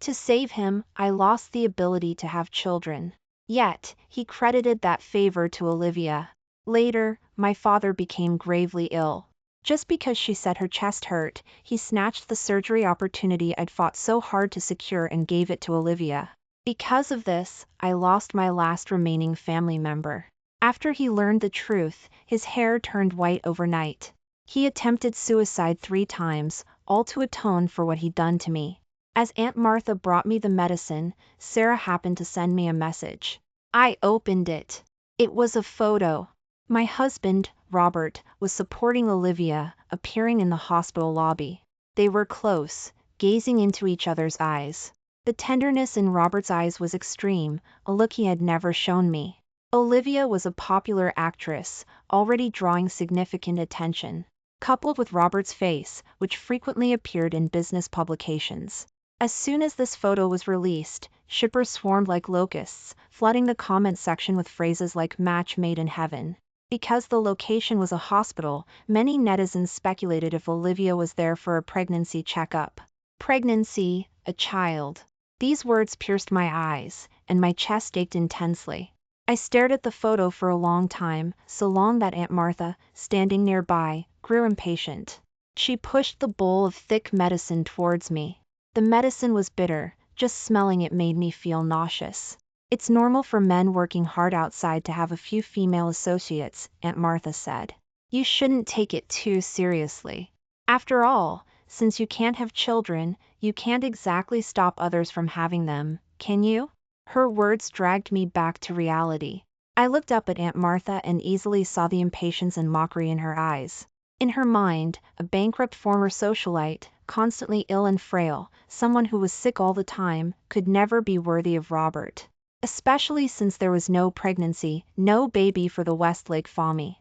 To save him, I lost the ability to have children. Yet, he credited that favor to Olivia. Later, my father became gravely ill. Just because she said her chest hurt, he snatched the surgery opportunity I'd fought so hard to secure and gave it to Olivia. Because of this, I lost my last remaining family member. After he learned the truth, his hair turned white overnight. He attempted suicide 3 times, all to atone for what he'd done to me. As Aunt Martha brought me the medicine, Sarah happened to send me a message. I opened it. It was a photo. My husband, Robert, was supporting Olivia, appearing in the hospital lobby. They were close, gazing into each other's eyes. The tenderness in Robert's eyes was extreme, a look he had never shown me. Olivia was a popular actress, already drawing significant attention, coupled with Robert's face, which frequently appeared in business publications. As soon as this photo was released, shippers swarmed like locusts, flooding the comment section with phrases like "match made in heaven." Because the location was a hospital, many netizens speculated if Olivia was there for a pregnancy checkup. Pregnancy, a child. These words pierced my eyes, and my chest ached intensely. I stared at the photo for a long time, so long that Aunt Martha, standing nearby, grew impatient. She pushed the bowl of thick medicine towards me. The medicine was bitter, just smelling it made me feel nauseous. It's normal for men working hard outside to have a few female associates, Aunt Martha said. You shouldn't take it too seriously. After all, since you can't have children, you can't exactly stop others from having them, can you? Her words dragged me back to reality. I looked up at Aunt Martha and easily saw the impatience and mockery in her eyes. In her mind, a bankrupt former socialite, constantly ill and frail, someone who was sick all the time, could never be worthy of Robert. Especially since there was no pregnancy, no baby for the Westlake family.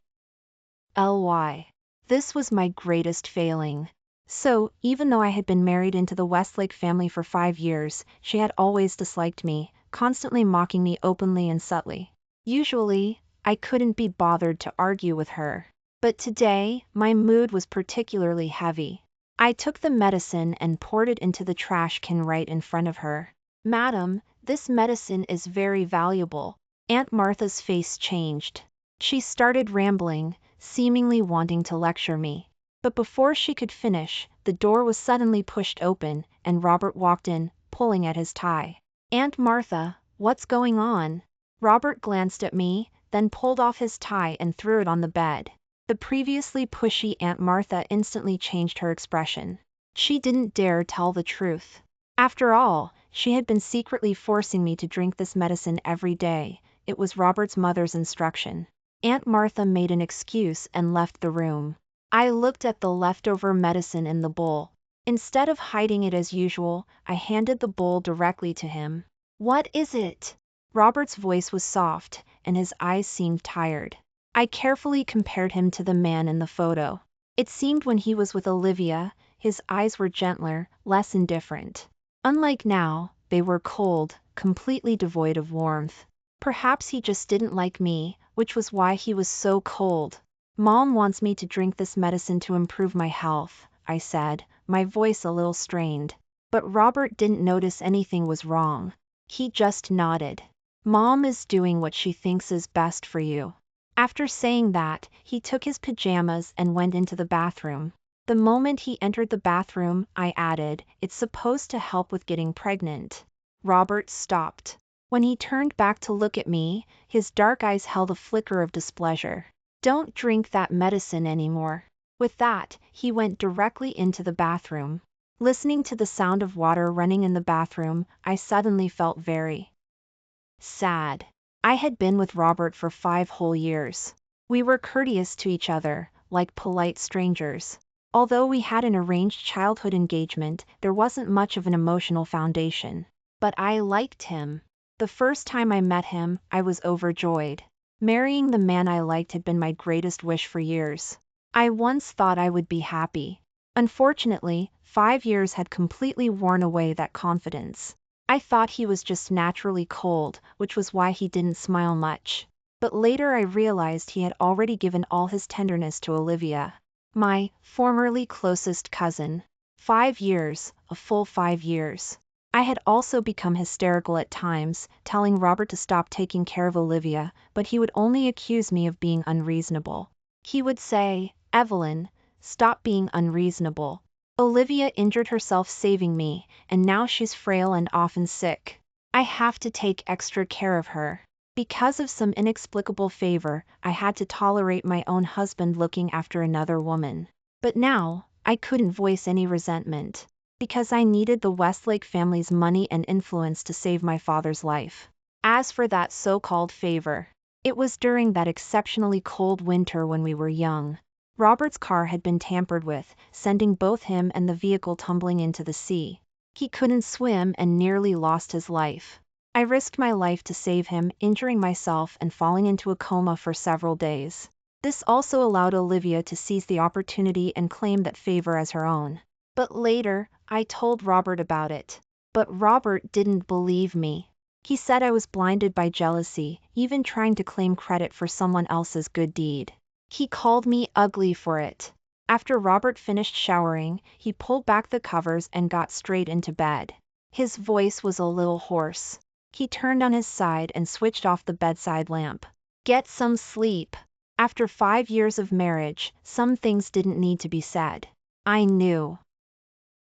This was my greatest failing. So, even though I had been married into the Westlake family for 5 years, she had always disliked me, constantly mocking me openly and subtly. Usually, I couldn't be bothered to argue with her. But today, my mood was particularly heavy. I took the medicine and poured it into the trash can right in front of her. Madam, this medicine is very valuable. Aunt Martha's face changed. She started rambling, seemingly wanting to lecture me. But before she could finish, the door was suddenly pushed open, and Robert walked in, pulling at his tie. Aunt Martha, what's going on? Robert glanced at me, then pulled off his tie and threw it on the bed. The previously pushy Aunt Martha instantly changed her expression. She didn't dare tell the truth. After all, she had been secretly forcing me to drink this medicine every day. It was Robert's mother's instruction. Aunt Martha made an excuse and left the room. I looked at the leftover medicine in the bowl. Instead of hiding it as usual, I handed the bowl directly to him. What is it? Robert's voice was soft, and his eyes seemed tired. I carefully compared him to the man in the photo. It seemed when he was with Olivia, his eyes were gentler, less indifferent. Unlike now, they were cold, completely devoid of warmth. Perhaps he just didn't like me, which was why he was so cold. Mom wants me to drink this medicine to improve my health, I said, my voice a little strained. But Robert didn't notice anything was wrong. He just nodded. Mom is doing what she thinks is best for you. After saying that, he took his pajamas and went into the bathroom. The moment he entered the bathroom, I added, it's supposed to help with getting pregnant. Robert stopped. When he turned back to look at me, his dark eyes held a flicker of displeasure. Don't drink that medicine anymore. With that, he went directly into the bathroom. Listening to the sound of water running in the bathroom, I suddenly felt very sad. I had been with Robert for 5 whole years. We were courteous to each other, like polite strangers. Although we had an arranged childhood engagement, there wasn't much of an emotional foundation. But I liked him. The first time I met him, I was overjoyed. Marrying the man I liked had been my greatest wish for years. I once thought I would be happy. Unfortunately, 5 years had completely worn away that confidence. I thought he was just naturally cold, which was why he didn't smile much. But later I realized he had already given all his tenderness to Olivia, my formerly closest cousin. 5 years, a full 5 years. I had also become hysterical at times, telling Robert to stop taking care of Olivia, but he would only accuse me of being unreasonable. He would say, "Evelyn, stop being unreasonable. Olivia injured herself saving me, and now she's frail and often sick. I have to take extra care of her." Because of some inexplicable favor, I had to tolerate my own husband looking after another woman. But now, I couldn't voice any resentment, because I needed the Westlake family's money and influence to save my father's life. As for that so-called favor, it was during that exceptionally cold winter when we were young. Robert's car had been tampered with, sending both him and the vehicle tumbling into the sea. He couldn't swim and nearly lost his life. I risked my life to save him, injuring myself and falling into a coma for several days. This also allowed Olivia to seize the opportunity and claim that favor as her own. But later, I told Robert about it. But Robert didn't believe me. He said I was blinded by jealousy, even trying to claim credit for someone else's good deed. He called me ugly for it. After Robert finished showering, he pulled back the covers and got straight into bed. His voice was a little hoarse. He turned on his side and switched off the bedside lamp. "Get some sleep." After 5 years of marriage, some things didn't need to be said. I knew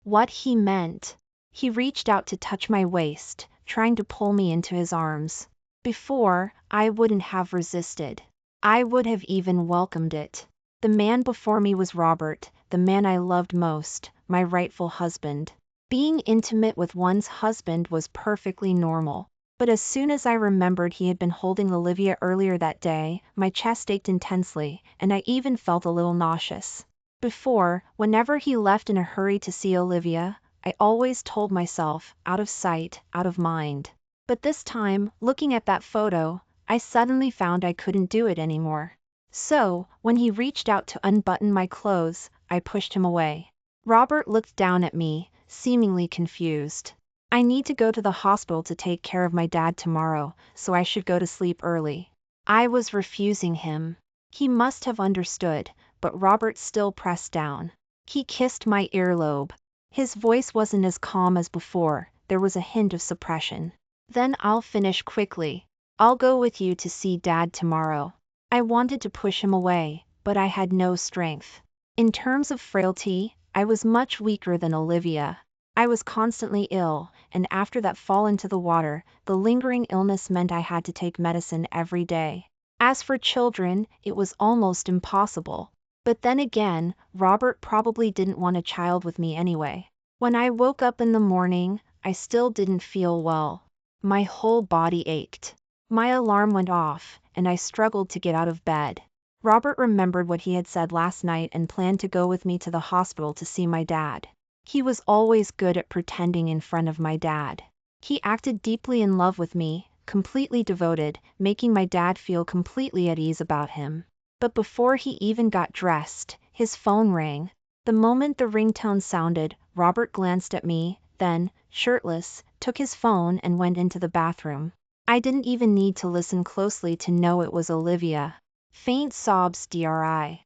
what he meant. He reached out to touch my waist, trying to pull me into his arms. Before, I wouldn't have resisted. I would have even welcomed it. The man before me was Robert, the man I loved most, my rightful husband. Being intimate with one's husband was perfectly normal. But as soon as I remembered he had been holding Olivia earlier that day, my chest ached intensely, and I even felt a little nauseous. Before, whenever he left in a hurry to see Olivia, I always told myself, out of sight, out of mind. But this time, looking at that photo, I suddenly found I couldn't do it anymore. So, when he reached out to unbutton my clothes, I pushed him away. Robert looked down at me, seemingly confused. "I need to go to the hospital to take care of my dad tomorrow, so I should go to sleep early." I was refusing him. He must have understood, but Robert still pressed down. He kissed my earlobe. His voice wasn't as calm as before, there was a hint of suppression. "Then I'll finish quickly. I'll go with you to see Dad tomorrow." I wanted to push him away, but I had no strength. In terms of frailty, I was much weaker than Olivia. I was constantly ill, and after that fall into the water, the lingering illness meant I had to take medicine every day. As for children, it was almost impossible. But then again, Robert probably didn't want a child with me anyway. When I woke up in the morning, I still didn't feel well. My whole body ached. My alarm went off, and I struggled to get out of bed. Robert remembered what he had said last night and planned to go with me to the hospital to see my dad. He was always good at pretending in front of my dad. He acted deeply in love with me, completely devoted, making my dad feel completely at ease about him. But before he even got dressed, his phone rang. The moment the ringtone sounded, Robert glanced at me, then, shirtless, took his phone and went into the bathroom. I didn't even need to listen closely to know it was Olivia. Faint sobs dry.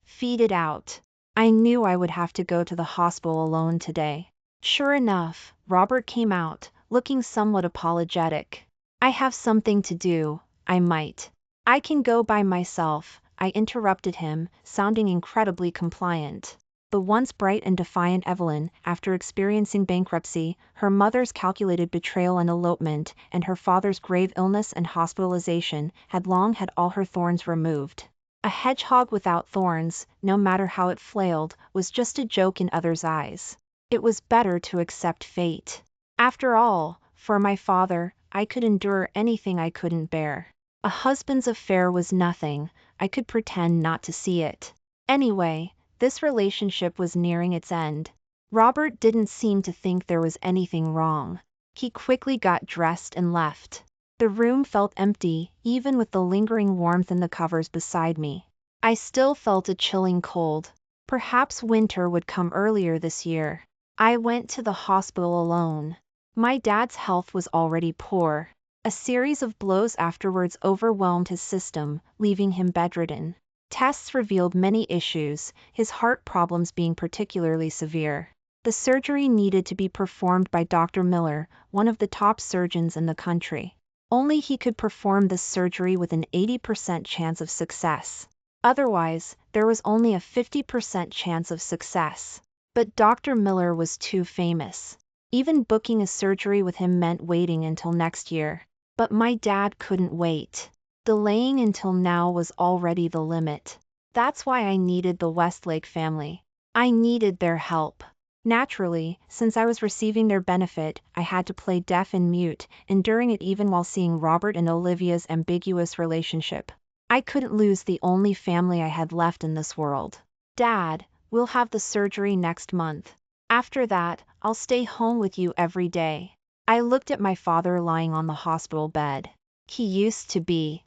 Feed it out. I knew I would have to go to the hospital alone today. Sure enough, Robert came out, looking somewhat apologetic. "I have something to do, I might. I can go by myself," I interrupted him, sounding incredibly compliant. The once bright and defiant Evelyn, after experiencing bankruptcy, her mother's calculated betrayal and elopement, and her father's grave illness and hospitalization, had long had all her thorns removed. A hedgehog without thorns, no matter how it flailed, was just a joke in others' eyes. It was better to accept fate. After all, for my father, I could endure anything I couldn't bear. A husband's affair was nothing, I could pretend not to see it. Anyway, this relationship was nearing its end. Robert didn't seem to think there was anything wrong. He quickly got dressed and left. The room felt empty, even with the lingering warmth in the covers beside me. I still felt a chilling cold. Perhaps winter would come earlier this year. I went to the hospital alone. My dad's health was already poor. A series of blows afterwards overwhelmed his system, leaving him bedridden. Tests revealed many issues, his heart problems being particularly severe. The surgery needed to be performed by Dr. Miller, one of the top surgeons in the country. Only he could perform this surgery with an 80% chance of success. Otherwise, there was only a 50% chance of success. But Dr. Miller was too famous. Even booking a surgery with him meant waiting until next year. But my dad couldn't wait. Delaying until now was already the limit. That's why I needed the Westlake family. I needed their help. Naturally, since I was receiving their benefit, I had to play deaf and mute, enduring it even while seeing Robert and Olivia's ambiguous relationship. I couldn't lose the only family I had left in this world. Dad, we'll have the surgery next month. After that, I'll stay home with you every day. I looked at my father lying on the hospital bed. He used to be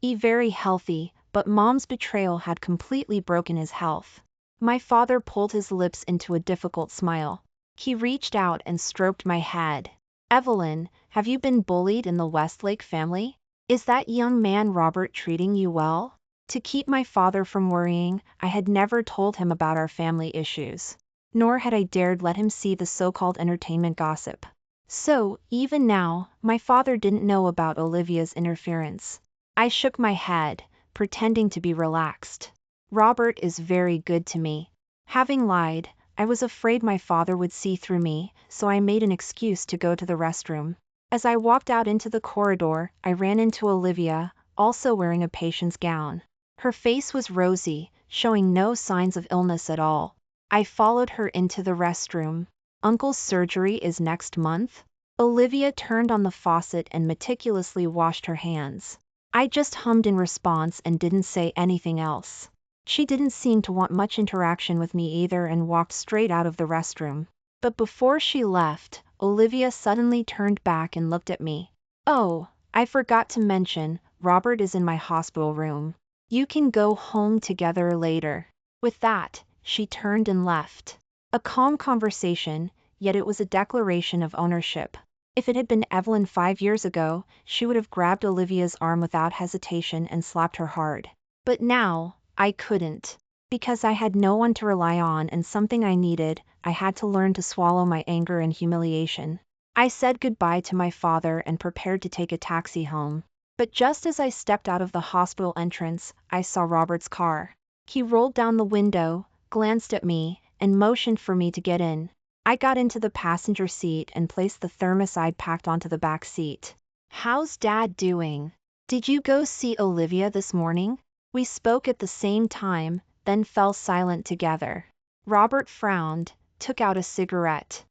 very healthy, but Mom's betrayal had completely broken his health. My father pulled his lips into a difficult smile. He reached out and stroked my head. Evelyn, have you been bullied in the Westlake family? Is that young man Robert treating you well? To keep my father from worrying, I had never told him about our family issues. Nor had I dared let him see the so-called entertainment gossip. So, even now, my father didn't know about Olivia's interference. I shook my head, pretending to be relaxed. Robert is very good to me. Having lied, I was afraid my father would see through me, so I made an excuse to go to the restroom. As I walked out into the corridor, I ran into Olivia, also wearing a patient's gown. Her face was rosy, showing no signs of illness at all. I followed her into the restroom. Uncle's surgery is next month? Olivia turned on the faucet and meticulously washed her hands. I just hummed in response and didn't say anything else. She didn't seem to want much interaction with me either and walked straight out of the restroom. But before she left, Olivia suddenly turned back and looked at me. Oh, I forgot to mention, Robert is in my hospital room. You can go home together later. With that, she turned and left. A calm conversation, yet it was a declaration of ownership. If it had been Evelyn 5 years ago, she would have grabbed Olivia's arm without hesitation and slapped her hard. But now, I couldn't. Because I had no one to rely on and something I needed, I had to learn to swallow my anger and humiliation. I said goodbye to my father and prepared to take a taxi home. But just as I stepped out of the hospital entrance, I saw Robert's car. He rolled down the window, glanced at me, and motioned for me to get in. I got into the passenger seat and placed the thermos I'd packed onto the back seat. How's Dad doing? Did you go see Olivia this morning? We spoke at the same time, then fell silent together. Robert frowned, took out a cigarette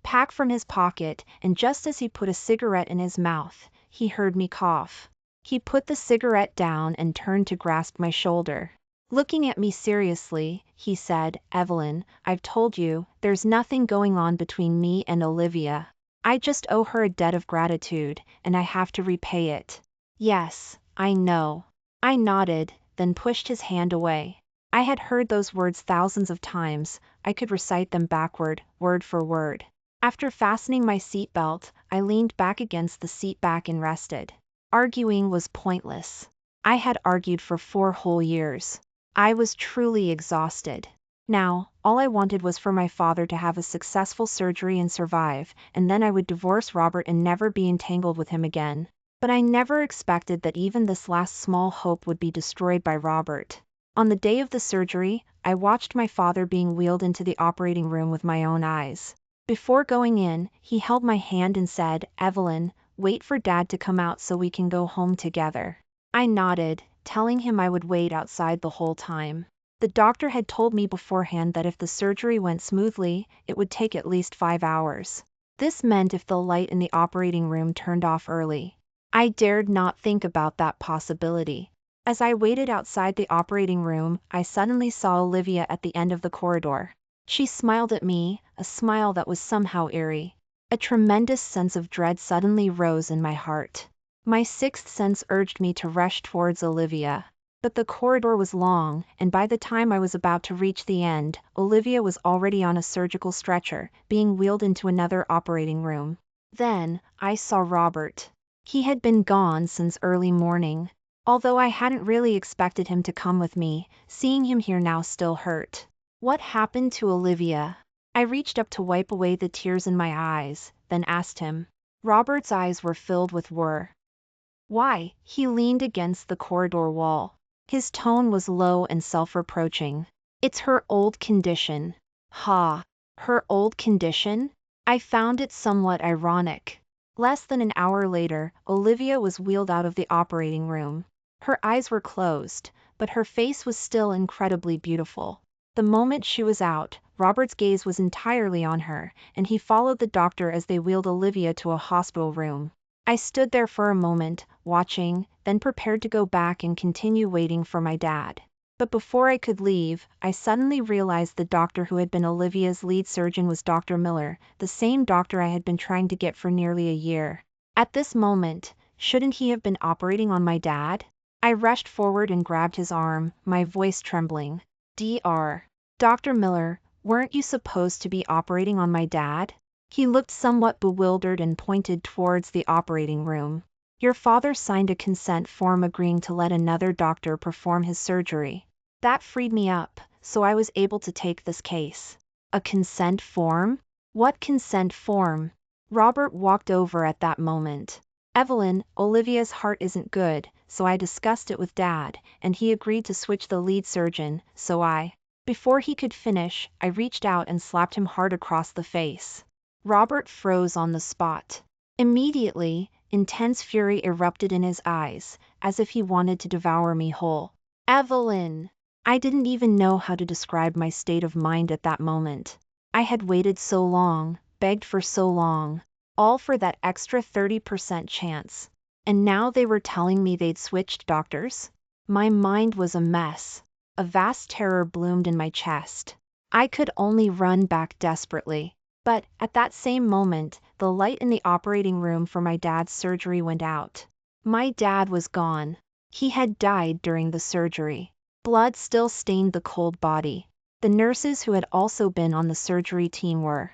pack from his pocket, and just as he put a cigarette in his mouth, he heard me cough. He put the cigarette down and turned to grasp my shoulder. Looking at me seriously, he said, Evelyn, I've told you, there's nothing going on between me and Olivia. I just owe her a debt of gratitude, and I have to repay it. Yes, I know. I nodded, then pushed his hand away. I had heard those words thousands of times. I could recite them backward, word for word. After fastening my seatbelt, I leaned back against the seat back and rested. Arguing was pointless. I had argued for 4 whole years. I was truly exhausted. Now, all I wanted was for my father to have a successful surgery and survive, and then I would divorce Robert and never be entangled with him again. But I never expected that even this last small hope would be destroyed by Robert. On the day of the surgery, I watched my father being wheeled into the operating room with my own eyes. Before going in, he held my hand and said, Evelyn, wait for Dad to come out so we can go home together. I nodded, telling him I would wait outside the whole time. The doctor had told me beforehand that if the surgery went smoothly, it would take at least 5 hours. This meant if the light in the operating room turned off early. I dared not think about that possibility. As I waited outside the operating room, I suddenly saw Olivia at the end of the corridor. She smiled at me, a smile that was somehow eerie. A tremendous sense of dread suddenly rose in my heart. My sixth sense urged me to rush towards Olivia. But the corridor was long, and by the time I was about to reach the end, Olivia was already on a surgical stretcher, being wheeled into another operating room. Then, I saw Robert. He had been gone since early morning. Although I hadn't really expected him to come with me, seeing him here now still hurt. What happened to Olivia? I reached up to wipe away the tears in my eyes, then asked him. Robert's eyes were filled with worry. Why? He leaned against the corridor wall. His tone was low and self-reproaching. It's her old condition. Ha! Her old condition? I found it somewhat ironic. Less than an hour later, Olivia was wheeled out of the operating room. Her eyes were closed, but her face was still incredibly beautiful. The moment she was out, Robert's gaze was entirely on her, and he followed the doctor as they wheeled Olivia to a hospital room. I stood there for a moment, watching, then prepared to go back and continue waiting for my dad. But before I could leave, I suddenly realized the doctor who had been Olivia's lead surgeon was Dr. Miller, the same doctor I had been trying to get for nearly a year. At this moment, shouldn't he have been operating on my dad? I rushed forward and grabbed his arm, my voice trembling. Dr. Miller, weren't you supposed to be operating on my dad? He looked somewhat bewildered and pointed towards the operating room. Your father signed a consent form agreeing to let another doctor perform his surgery. That freed me up, so I was able to take this case. A consent form? What consent form? Robert walked over at that moment. Evelyn, Olivia's heart isn't good, so I discussed it with Dad, and he agreed to switch the lead surgeon, Before he could finish, I reached out and slapped him hard across the face. Robert froze on the spot. Immediately, intense fury erupted in his eyes, as if he wanted to devour me whole. Evelyn! I didn't even know how to describe my state of mind at that moment. I had waited so long, begged for so long, all for that extra 30% chance. And now they were telling me they'd switched doctors? My mind was a mess. A vast terror bloomed in my chest. I could only run back desperately. But, at that same moment, the light in the operating room for my dad's surgery went out. My dad was gone. He had died during the surgery. Blood still stained the cold body. The nurses who had also been on the surgery team were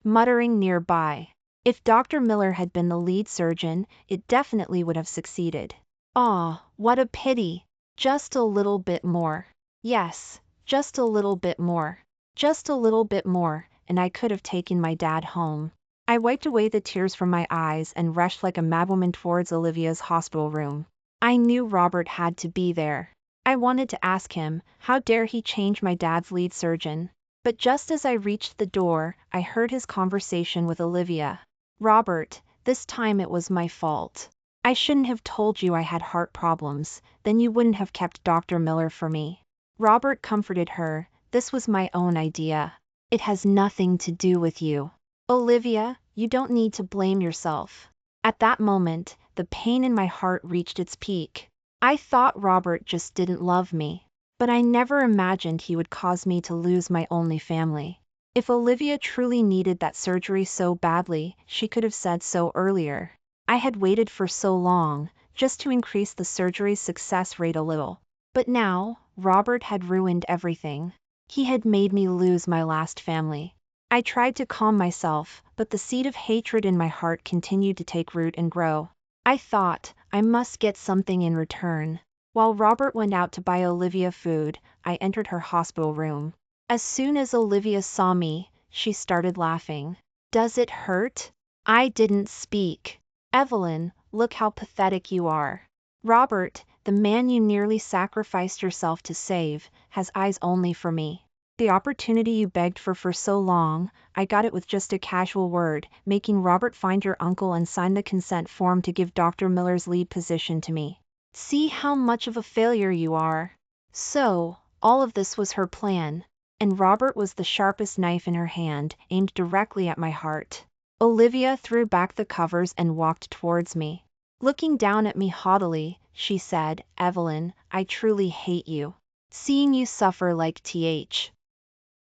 muttering nearby. If Dr. Miller had been the lead surgeon, it definitely would have succeeded. Aw, what a pity. Just a little bit more. Yes, just a little bit more. Just a little bit more, and I could have taken my dad home. I wiped away the tears from my eyes and rushed like a madwoman towards Olivia's hospital room. I knew Robert had to be there. I wanted to ask him, how dare he change my dad's lead surgeon? But just as I reached the door, I heard his conversation with Olivia. Robert, this time it was my fault. I shouldn't have told you I had heart problems, then you wouldn't have kept Dr. Miller for me. Robert comforted her, this was my own idea. It has nothing to do with you. Olivia, you don't need to blame yourself. At that moment, the pain in my heart reached its peak. I thought Robert just didn't love me. But I never imagined he would cause me to lose my only family. If Olivia truly needed that surgery so badly, she could have said so earlier. I had waited for so long, just to increase the surgery's success rate a little. But now, Robert had ruined everything. He had made me lose my last family. I tried to calm myself, but the seed of hatred in my heart continued to take root and grow. I thought, I must get something in return. While Robert went out to buy Olivia food, I entered her hospital room. As soon as Olivia saw me, she started laughing. Does it hurt? I didn't speak. Evelyn, look how pathetic you are. Robert, the man you nearly sacrificed yourself to save, has eyes only for me. The opportunity you begged for so long, I got it with just a casual word, making Robert find your uncle and sign the consent form to give Dr. Miller's lead position to me. See how much of a failure you are. So, all of this was her plan. And Robert was the sharpest knife in her hand, aimed directly at my heart. Olivia threw back the covers and walked towards me. Looking down at me haughtily, she said, Evelyn, I truly hate you. Seeing you suffer like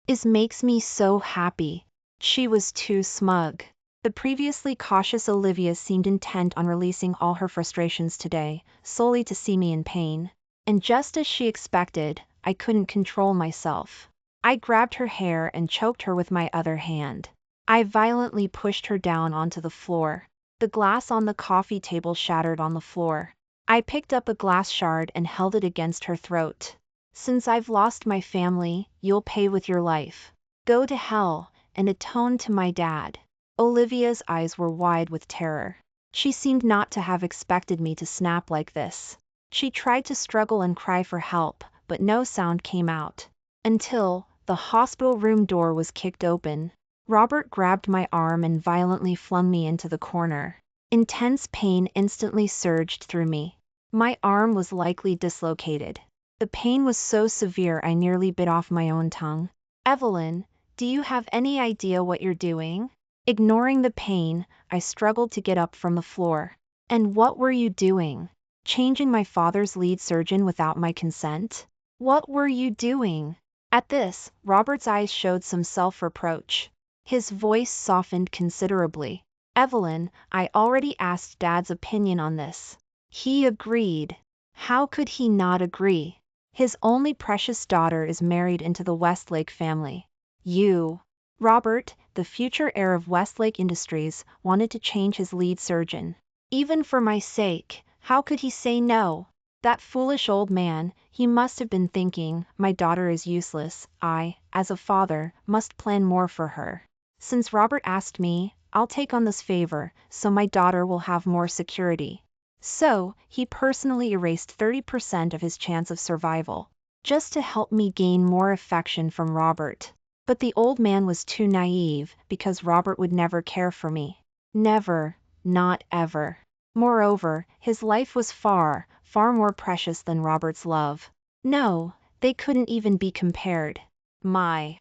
is makes me so happy. She was too smug. The previously cautious Olivia seemed intent on releasing all her frustrations today, solely to see me in pain. And just as she expected, I couldn't control myself. I grabbed her hair and choked her with my other hand. I violently pushed her down onto the floor. The glass on the coffee table shattered on the floor. I picked up a glass shard and held it against her throat. Since I've lost my family, you'll pay with your life. Go to hell, and atone to my dad. Olivia's eyes were wide with terror. She seemed not to have expected me to snap like this. She tried to struggle and cry for help, but no sound came out. Until the hospital room door was kicked open. Robert grabbed my arm and violently flung me into the corner. Intense pain instantly surged through me. My arm was likely dislocated. The pain was so severe I nearly bit off my own tongue. Evelyn, do you have any idea what you're doing? Ignoring the pain, I struggled to get up from the floor. And what were you doing? Changing my father's lead surgeon without my consent? What were you doing? At this, Robert's eyes showed some self-reproach. His voice softened considerably. Evelyn, I already asked Dad's opinion on this. He agreed. How could he not agree? His only precious daughter is married into the Westlake family. You, Robert, the future heir of Westlake Industries, wanted to change his lead surgeon. Even for my sake, how could he say no? That foolish old man, he must have been thinking, my daughter is useless, I, as a father, must plan more for her. Since Robert asked me, I'll take on this favor, so my daughter will have more security. So, he personally erased 30% of his chance of survival, just to help me gain more affection from Robert. But the old man was too naive, because Robert would never care for me. Never, not ever. Moreover, his life was far, far more precious than Robert's love. No, they couldn't even be compared. My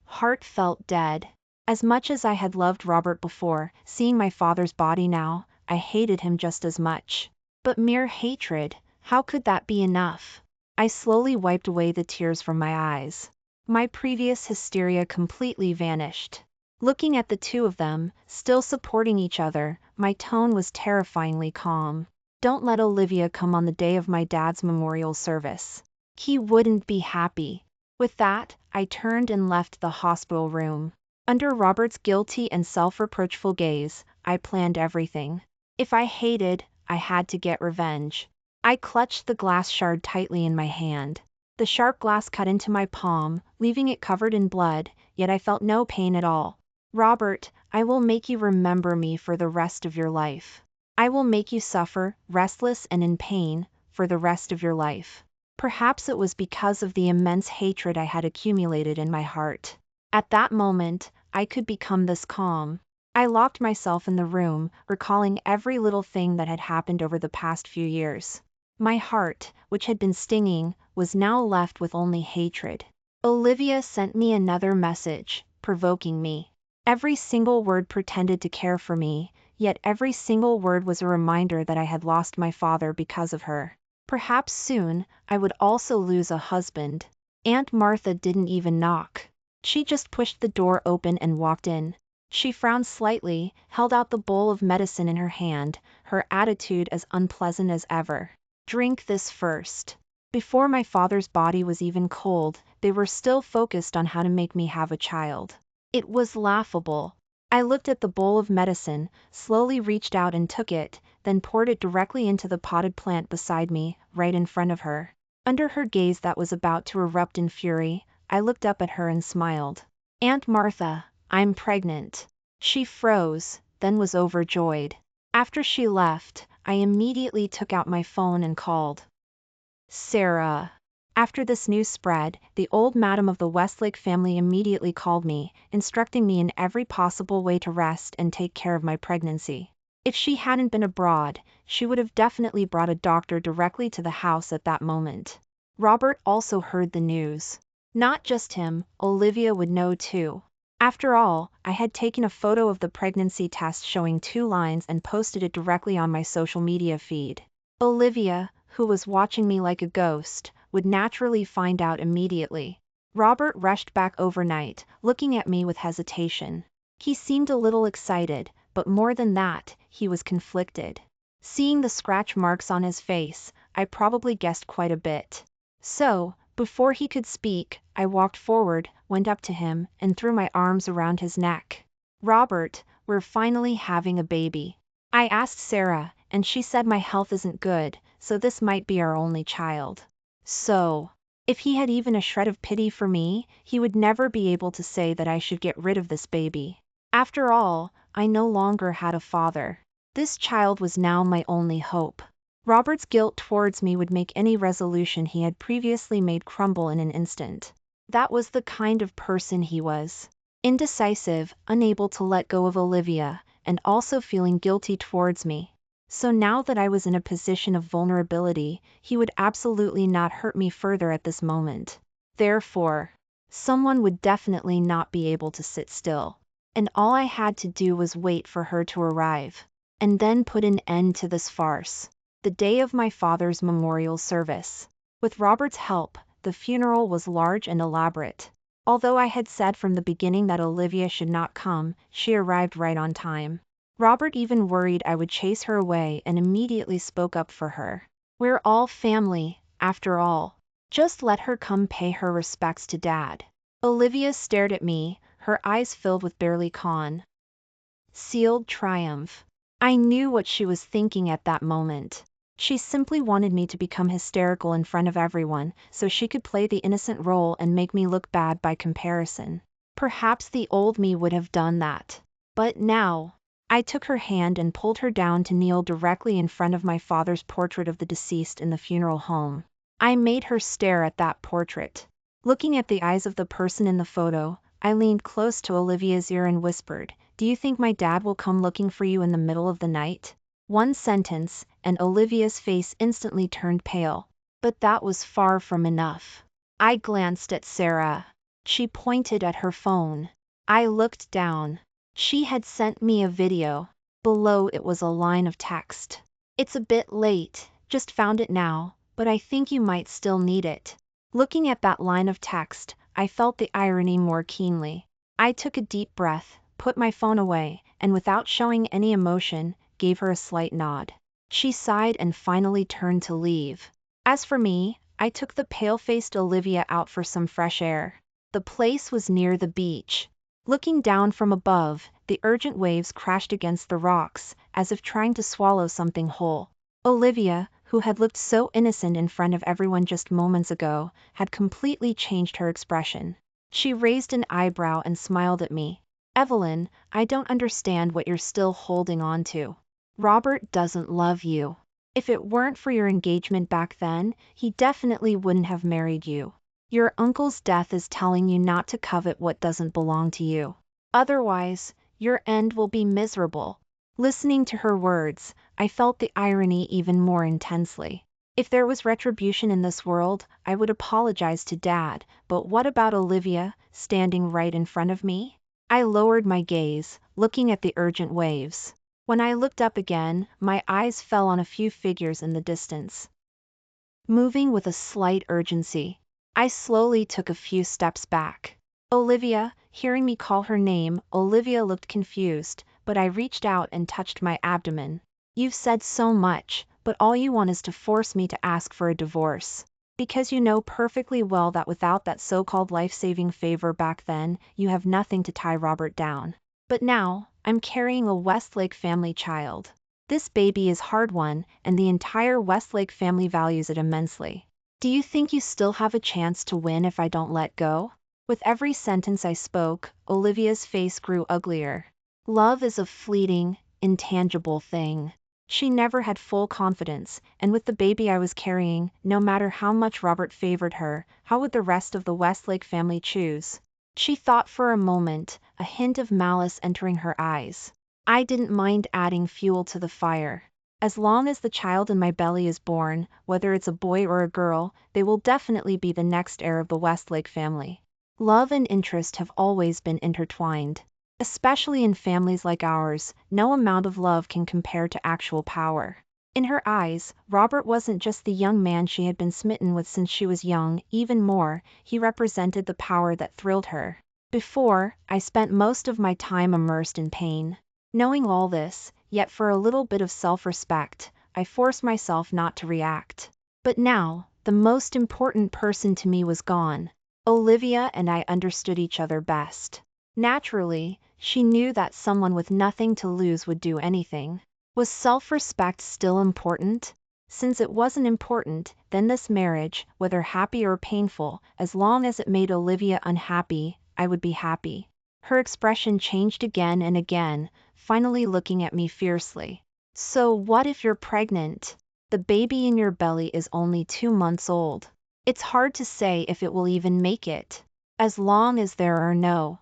heart felt dead. As much as I had loved Robert before, seeing my father's body now, I hated him just as much. But mere hatred, how could that be enough? I slowly wiped away the tears from my eyes. My previous hysteria completely vanished. Looking at the two of them, still supporting each other, my tone was terrifyingly calm. Don't let Olivia come on the day of my dad's memorial service. He wouldn't be happy. With that, I turned and left the hospital room. Under Robert's guilty and self-reproachful gaze, I planned everything. If I hated, I had to get revenge. I clutched the glass shard tightly in my hand. The sharp glass cut into my palm, leaving it covered in blood, yet I felt no pain at all. Robert, I will make you remember me for the rest of your life. I will make you suffer, restless and in pain, for the rest of your life. Perhaps it was because of the immense hatred I had accumulated in my heart. At that moment, I could become this calm. I locked myself in the room, recalling every little thing that had happened over the past few years. My heart, which had been stinging, was now left with only hatred. Olivia sent me another message, provoking me. Every single word pretended to care for me, yet every single word was a reminder that I had lost my father because of her. Perhaps soon, I would also lose a husband. Aunt Martha didn't even knock. She just pushed the door open and walked in. She frowned slightly, held out the bowl of medicine in her hand, her attitude as unpleasant as ever. Drink this first. Before my father's body was even cold, they were still focused on how to make me have a child. It was laughable. I looked at the bowl of medicine, slowly reached out and took it, then poured it directly into the potted plant beside me, right in front of her. Under her gaze that was about to erupt in fury, I looked up at her and smiled. Aunt Martha, I'm pregnant. She froze, then was overjoyed. After she left, I immediately took out my phone and called Sarah. After this news spread, the old madam of the Westlake family immediately called me, instructing me in every possible way to rest and take care of my pregnancy. If she hadn't been abroad, she would have definitely brought a doctor directly to the house at that moment. Robert also heard the news. Not just him, Olivia would know too. After all, I had taken a photo of the pregnancy test showing 2 lines and posted it directly on my social media feed. Olivia, who was watching me like a ghost, would naturally find out immediately. Robert rushed back overnight, looking at me with hesitation. He seemed a little excited, but more than that, he was conflicted. Seeing the scratch marks on his face, I probably guessed quite a bit. So, before he could speak, I walked forward, went up to him, and threw my arms around his neck. Robert, we're finally having a baby. I asked Sarah, and she said my health isn't good, so this might be our only child. So, If he had even a shred of pity for me, he would never be able to say that I should get rid of this baby. After all, I no longer had a father. This child was now my only hope. Robert's guilt towards me would make any resolution he had previously made crumble in an instant. That was the kind of person he was. Indecisive, unable to let go of Olivia, and also feeling guilty towards me. So now that I was in a position of vulnerability, he would absolutely not hurt me further at this moment. Therefore, someone would definitely not be able to sit still. And all I had to do was wait for her to arrive. And then put an end to this farce. The day of my father's memorial service. With Robert's help, the funeral was large and elaborate. Although I had said from the beginning that Olivia should not come, she arrived right on time. Robert even worried I would chase her away and immediately spoke up for her. We're all family, after all. Just let her come pay her respects to Dad. Olivia stared at me, her eyes filled with barely concealed triumph. I knew what she was thinking at that moment. She simply wanted me to become hysterical in front of everyone, so she could play the innocent role and make me look bad by comparison. Perhaps the old me would have done that. But now, I took her hand and pulled her down to kneel directly in front of my father's portrait of the deceased in the funeral home. I made her stare at that portrait. Looking at the eyes of the person in the photo, I leaned close to Olivia's ear and whispered, "Do you think my dad will come looking for you in the middle of the night?" One sentence, and Olivia's face instantly turned pale. But that was far from enough. I glanced at Sarah. She pointed at her phone. I looked down. She had sent me a video. Below it was a line of text. "It's a bit late, just found it now, but I think you might still need it." Looking at that line of text, I felt the irony more keenly. I took a deep breath, put my phone away, and without showing any emotion, gave her a slight nod. She sighed and finally turned to leave. As for me, I took the pale-faced Olivia out for some fresh air. The place was near the beach. Looking down from above, the urgent waves crashed against the rocks, as if trying to swallow something whole. Olivia, who had looked so innocent in front of everyone just moments ago, had completely changed her expression. She raised an eyebrow and smiled at me. "Evelyn, I don't understand what you're still holding on to. Robert doesn't love you. If it weren't for your engagement back then, he definitely wouldn't have married you. Your uncle's death is telling you not to covet what doesn't belong to you. Otherwise, your end will be miserable." Listening to her words, I felt the irony even more intensely. If there was retribution in this world, I would apologize to Dad, but what about Olivia, standing right in front of me? I lowered my gaze, looking at the urgent waves. When I looked up again, my eyes fell on a few figures in the distance, moving with a slight urgency. I slowly took a few steps back. "Olivia," hearing me call her name, Olivia looked confused, but I reached out and touched my abdomen. "You've said so much, but all you want is to force me to ask for a divorce. Because you know perfectly well that without that so-called life-saving favor back then, you have nothing to tie Robert down. But now, I'm carrying a Westlake family child. This baby is hard-won, and the entire Westlake family values it immensely. Do you think you still have a chance to win if I don't let go?" With every sentence I spoke, Olivia's face grew uglier. Love is a fleeting, intangible thing. She never had full confidence, and with the baby I was carrying, no matter how much Robert favored her, how would the rest of the Westlake family choose? She thought for a moment, a hint of malice entering her eyes. I didn't mind adding fuel to the fire. As long as the child in my belly is born, whether it's a boy or a girl, they will definitely be the next heir of the Westlake family. Love and interest have always been intertwined. Especially in families like ours, no amount of love can compare to actual power. In her eyes, Robert wasn't just the young man she had been smitten with since she was young, even more, he represented the power that thrilled her. Before, I spent most of my time immersed in pain. Knowing all this, yet for a little bit of self-respect, I forced myself not to react. But now, the most important person to me was gone. Olivia and I understood each other best. Naturally, she knew that someone with nothing to lose would do anything. Was self-respect still important? Since it wasn't important, then this marriage, whether happy or painful, as long as it made Olivia unhappy, I would be happy. Her expression changed again and again, finally looking at me fiercely. So what if you're pregnant? The baby in your belly is only 2 months old. It's hard to say if it will even make it. As long as there are no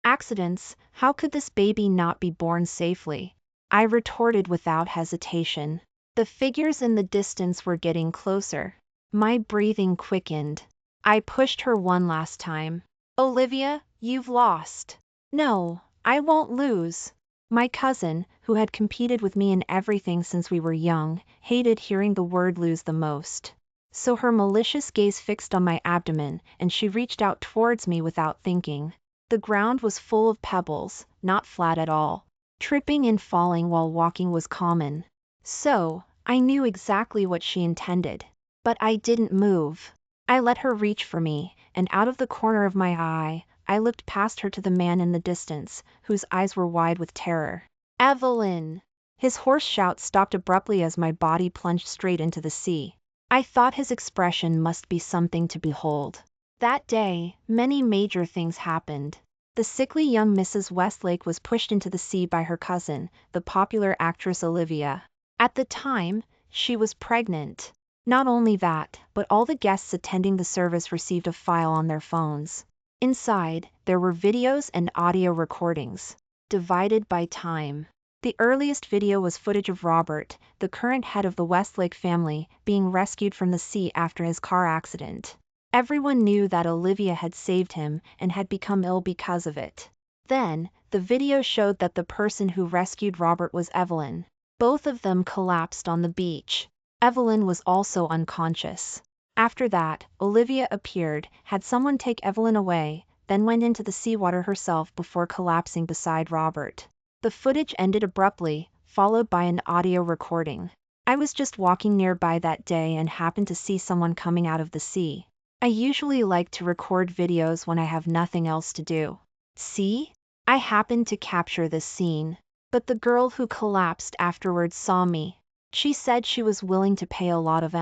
accidents, how could this baby not be born safely? I retorted without hesitation. The figures in the distance were getting closer. My breathing quickened. I pushed her one last time. Olivia, you've lost. No, I won't lose. My cousin, who had competed with me in everything since we were young, hated hearing the word lose the most. So her malicious gaze fixed on my abdomen, and she reached out towards me without thinking. The ground was full of pebbles, not flat at all. Tripping and falling while walking was common. So, I knew exactly what she intended. But I didn't move. I let her reach for me, and out of the corner of my eye, I looked past her to the man in the distance, whose eyes were wide with terror. Evelyn! His hoarse shout stopped abruptly as my body plunged straight into the sea. I thought his expression must be something to behold. That day, many major things happened. The sickly young Mrs. Westlake was pushed into the sea by her cousin, the popular actress Olivia. At the time, she was pregnant. Not only that, but all the guests attending the service received a file on their phones. Inside, there were videos and audio recordings, divided by time. The earliest video was footage of Robert, the current head of the Westlake family, being rescued from the sea after his car accident. Everyone knew that Olivia had saved him and had become ill because of it. Then, the video showed that the person who rescued Robert was Evelyn. Both of them collapsed on the beach. Evelyn was also unconscious. After that, Olivia appeared, had someone take Evelyn away, then went into the seawater herself before collapsing beside Robert. The footage ended abruptly, followed by an audio recording. I was just walking nearby that day and happened to see someone coming out of the sea. I usually like to record videos when I have nothing else to do. See? I happened to capture this scene. But the girl who collapsed afterwards saw me. She said she was willing to pay a lot of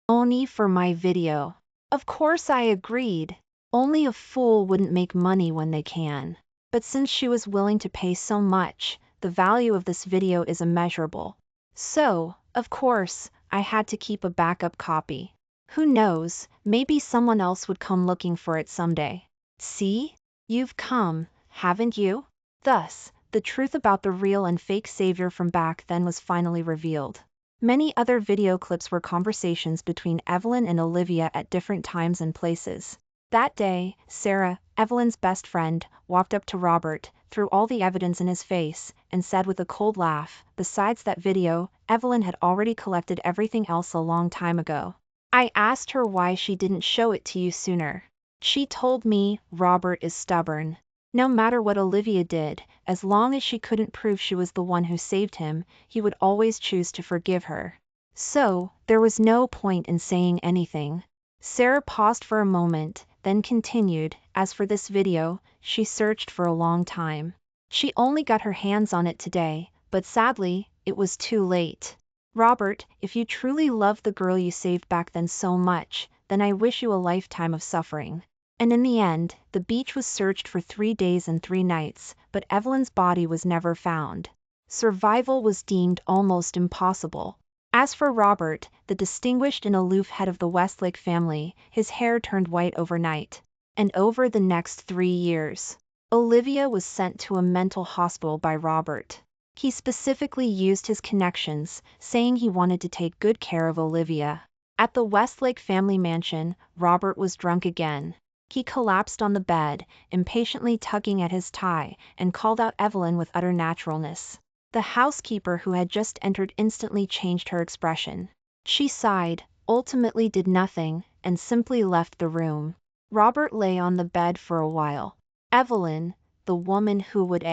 money for my video. Of course I agreed. Only a fool wouldn't make money when they can. But since she was willing to pay so much, the value of this video is immeasurable. So, of course, I had to keep a backup copy. Who knows, maybe someone else would come looking for it someday. See? You've come, haven't you? Thus, the truth about the real and fake savior from back then was finally revealed. Many other video clips were conversations between Evelyn and Olivia at different times and places. That day, Sarah, Evelyn's best friend, walked up to Robert, threw all the evidence in his face, and said with a cold laugh, "Besides that video, Evelyn had already collected everything else a long time ago. I asked her why she didn't show it to you sooner. She told me, Robert is stubborn. No matter what Olivia did, as long as she couldn't prove she was the one who saved him, he would always choose to forgive her. So, there was no point in saying anything." Sarah paused for a moment, then continued, "As for this video, she searched for a long time. She only got her hands on it today, but sadly, it was too late. Robert, if you truly loved the girl you saved back then so much, then I wish you a lifetime of suffering." And in the end, the beach was searched for 3 days and 3 nights, but Evelyn's body was never found. Survival was deemed almost impossible. As for Robert, the distinguished and aloof head of the Westlake family, his hair turned white overnight. And over the next 3 years, Olivia was sent to a mental hospital by Robert. He specifically used his connections, saying he wanted to take good care of Olivia. At the Westlake family mansion, Robert was drunk again. He collapsed on the bed, impatiently tugging at his tie, and called out Evelyn with utter naturalness. The housekeeper who had just entered instantly changed her expression. She sighed, ultimately did nothing, and simply left the room. Robert lay on the bed for a while. Evelyn, the woman who would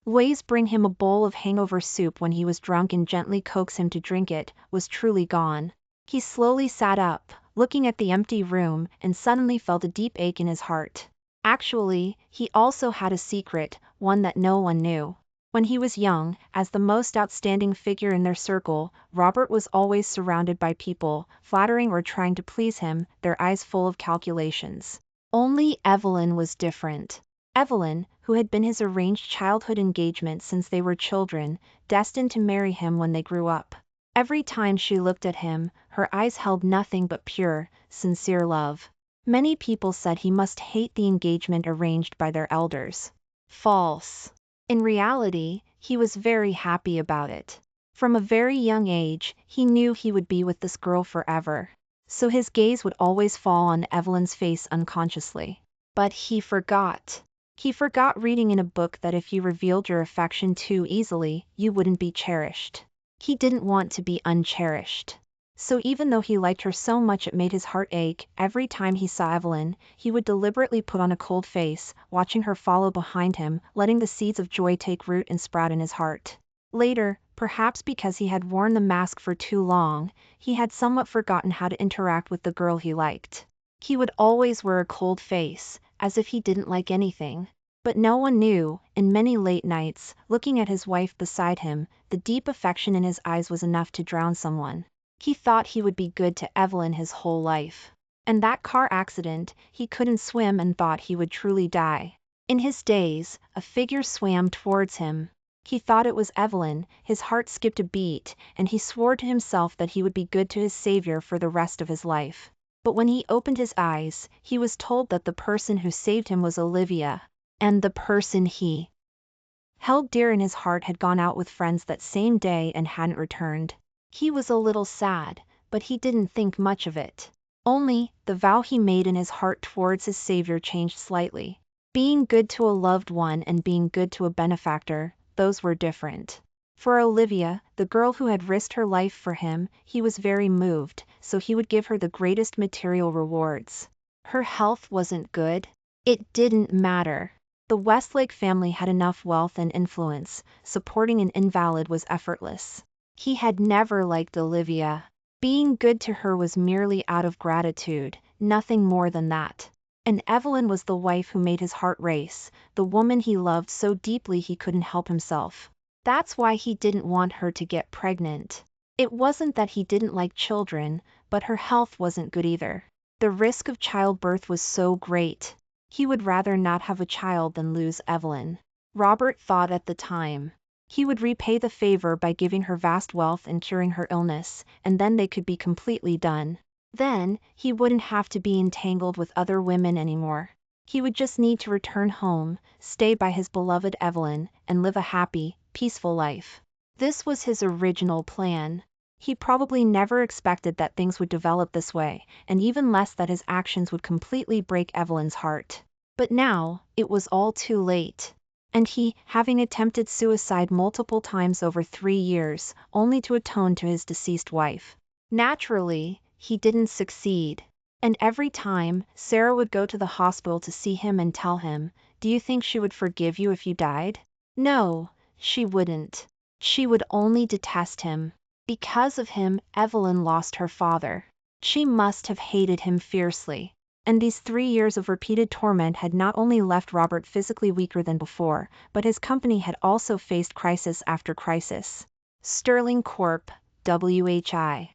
always bring him a bowl of hangover soup when he was drunk and gently coax him to drink it, was truly gone. He slowly sat up, looking at the empty room, and suddenly felt a deep ache in his heart. Actually, he also had a secret, one that no one knew. When he was young, as the most outstanding figure in their circle, Robert was always surrounded by people, flattering or trying to please him, their eyes full of calculations. Only Evelyn was different. Evelyn, who had been his arranged childhood engagement since they were children, destined to marry him when they grew up. Every time she looked at him, her eyes held nothing but pure, sincere love. Many people said he must hate the engagement arranged by their elders. False. In reality, he was very happy about it. From a very young age, he knew he would be with this girl forever. So his gaze would always fall on Evelyn's face unconsciously. But he forgot. He forgot reading in a book that if you revealed your affection too easily, you wouldn't be cherished. He didn't want to be uncherished. So even though he liked her so much it made his heart ache, every time he saw Evelyn, he would deliberately put on a cold face, watching her follow behind him, letting the seeds of joy take root and sprout in his heart. Later, perhaps because he had worn the mask for too long, he had somewhat forgotten how to interact with the girl he liked. He would always wear a cold face, as if he didn't like anything. But no one knew, in many late nights, looking at his wife beside him, the deep affection in his eyes was enough to drown someone. He thought he would be good to Evelyn his whole life. And that car accident, he couldn't swim and thought he would truly die. In his daze, a figure swam towards him. He thought it was Evelyn, his heart skipped a beat, and he swore to himself that he would be good to his savior for the rest of his life. But when he opened his eyes, he was told that the person who saved him was Olivia, and the person he held dear in his heart had gone out with friends that same day and hadn't returned. He was a little sad, but he didn't think much of it. Only, the vow he made in his heart towards his savior changed slightly. Being good to a loved one and being good to a benefactor, those were different. For Olivia, the girl who had risked her life for him, he was very moved, so he would give her the greatest material rewards. Her health wasn't good. It didn't matter. The Westlake family had enough wealth and influence, supporting an invalid was effortless. He had never liked Olivia. Being good to her was merely out of gratitude, nothing more than that. And Evelyn was the wife who made his heart race, the woman he loved so deeply he couldn't help himself. That's why he didn't want her to get pregnant. It wasn't that he didn't like children, but her health wasn't good either. The risk of childbirth was so great. He would rather not have a child than lose Evelyn. Robert thought at the time. He would repay the favor by giving her vast wealth and curing her illness, and then they could be completely done. Then, he wouldn't have to be entangled with other women anymore. He would just need to return home, stay by his beloved Evelyn, and live a happy, peaceful life. This was his original plan. He probably never expected that things would develop this way, and even less that his actions would completely break Evelyn's heart. But now, it was all too late. And he, having attempted suicide multiple times over 3 years, only to atone to his deceased wife. Naturally, he didn't succeed. And every time, Sarah would go to the hospital to see him and tell him, "Do you think she would forgive you if you died?" No, she wouldn't. She would only detest him. Because of him, Evelyn lost her father. She must have hated him fiercely. And these 3 years of repeated torment had not only left Robert physically weaker than before, but his company had also faced crisis after crisis. Sterling Corp., WHI.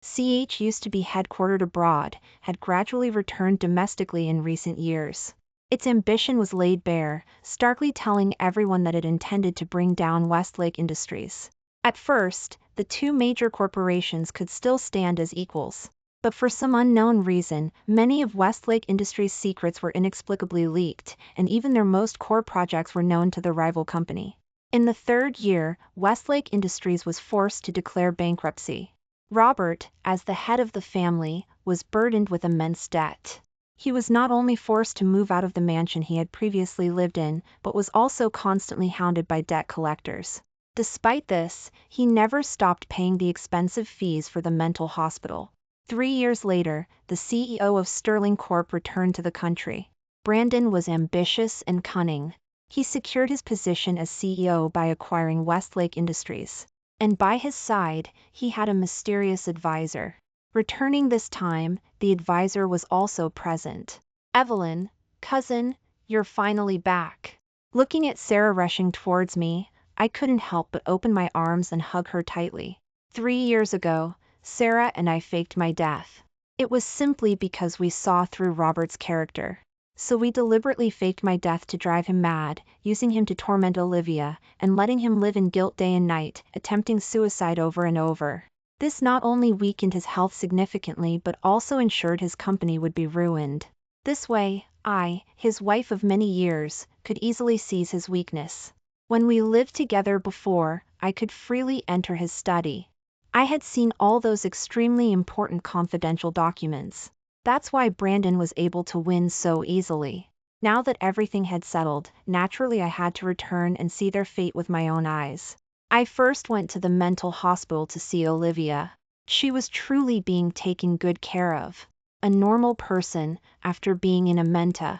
CH used to be headquartered abroad, had gradually returned domestically in recent years. Its ambition was laid bare, starkly telling everyone that it intended to bring down Westlake Industries. At first, the two major corporations could still stand as equals. But for some unknown reason, many of Westlake Industries' secrets were inexplicably leaked, and even their most core projects were known to the rival company. In the 3rd year, Westlake Industries was forced to declare bankruptcy. Robert, as the head of the family, was burdened with immense debt. He was not only forced to move out of the mansion he had previously lived in, but was also constantly hounded by debt collectors. Despite this, he never stopped paying the expensive fees for the mental hospital. 3 years later, the CEO of Sterling Corp returned to the country. Brandon was ambitious and cunning. He secured his position as CEO by acquiring Westlake Industries. And by his side, he had a mysterious advisor. Returning this time, the advisor was also present. "Evelyn, cousin, you're finally back." Looking at Sarah rushing towards me, I couldn't help but open my arms and hug her tightly. 3 years ago, Sarah and I faked my death. It was simply because we saw through Robert's character. So we deliberately faked my death to drive him mad, using him to torment Olivia, and letting him live in guilt day and night, attempting suicide over and over. This not only weakened his health significantly but also ensured his company would be ruined. This way, I, his wife of many years, could easily seize his weakness. When we lived together before, I could freely enter his study. I had seen all those extremely important confidential documents. That's why Brandon was able to win so easily. Now that everything had settled, naturally I had to return and see their fate with my own eyes. I first went to the mental hospital to see Olivia. She was truly being taken good care of. A normal person, after being in a mental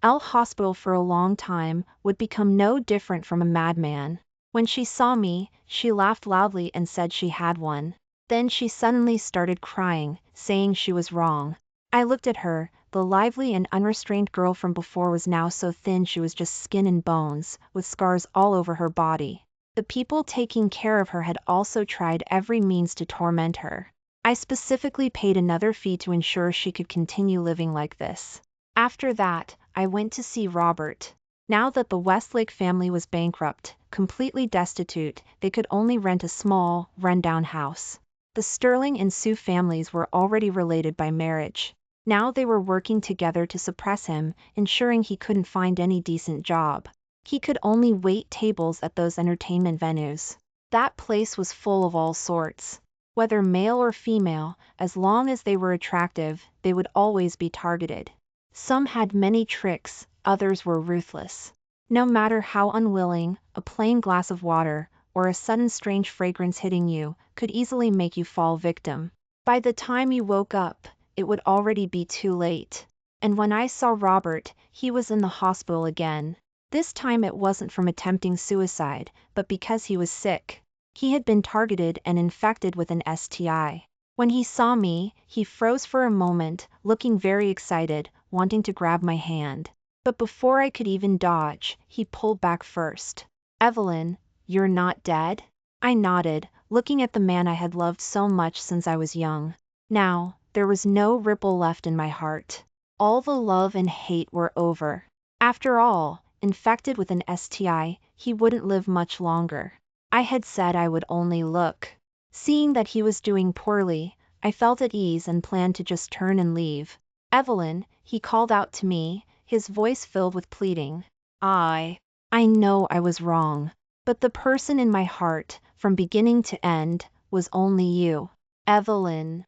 hospital for a long time, would become no different from a madman. When she saw me, she laughed loudly and said she had one. Then she suddenly started crying, saying she was wrong. I looked at her. The lively and unrestrained girl from before was now so thin she was just skin and bones, with scars all over her body. The people taking care of her had also tried every means to torment her. I specifically paid another fee to ensure she could continue living like this. After that, I went to see Robert. Now that the Westlake family was bankrupt, completely destitute, they could only rent a small, run-down house. The Sterling and Sue families were already related by marriage. Now they were working together to suppress him, ensuring he couldn't find any decent job. He could only wait tables at those entertainment venues. That place was full of all sorts. Whether male or female, as long as they were attractive, they would always be targeted. Some had many tricks, others were ruthless. No matter how unwilling, a plain glass of water, or a sudden strange fragrance hitting you, could easily make you fall victim. By the time you woke up, it would already be too late. And when I saw Robert, he was in the hospital again. This time it wasn't from attempting suicide, but because he was sick. He had been targeted and infected with an STI. When he saw me, he froze for a moment, looking very excited, wanting to grab my hand. But before I could even dodge, he pulled back first. "Evelyn, you're not dead?" I nodded, looking at the man I had loved so much since I was young. Now, there was no ripple left in my heart. All the love and hate were over. After all, infected with an STI, he wouldn't live much longer. I had said I would only look. Seeing that he was doing poorly, I felt at ease and planned to just turn and leave. "Evelyn," he called out to me, his voice filled with pleading. I know I was wrong. But the person in my heart, from beginning to end, was only you. Evelyn.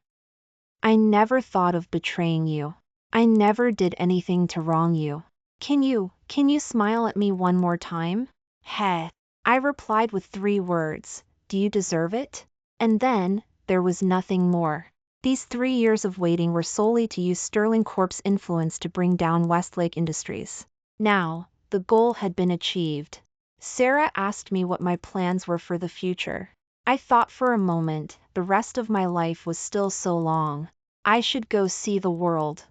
I never thought of betraying you. I never did anything to wrong you. Can you smile at me one more time? Heh. I replied with 3 words. Do you deserve it? And then, there was nothing more. These 3 years of waiting were solely to use Sterling Corp's influence to bring down Westlake Industries. Now, the goal had been achieved. Sarah asked me what my plans were for the future. I thought for a moment. The rest of my life was still so long. I should go see the world.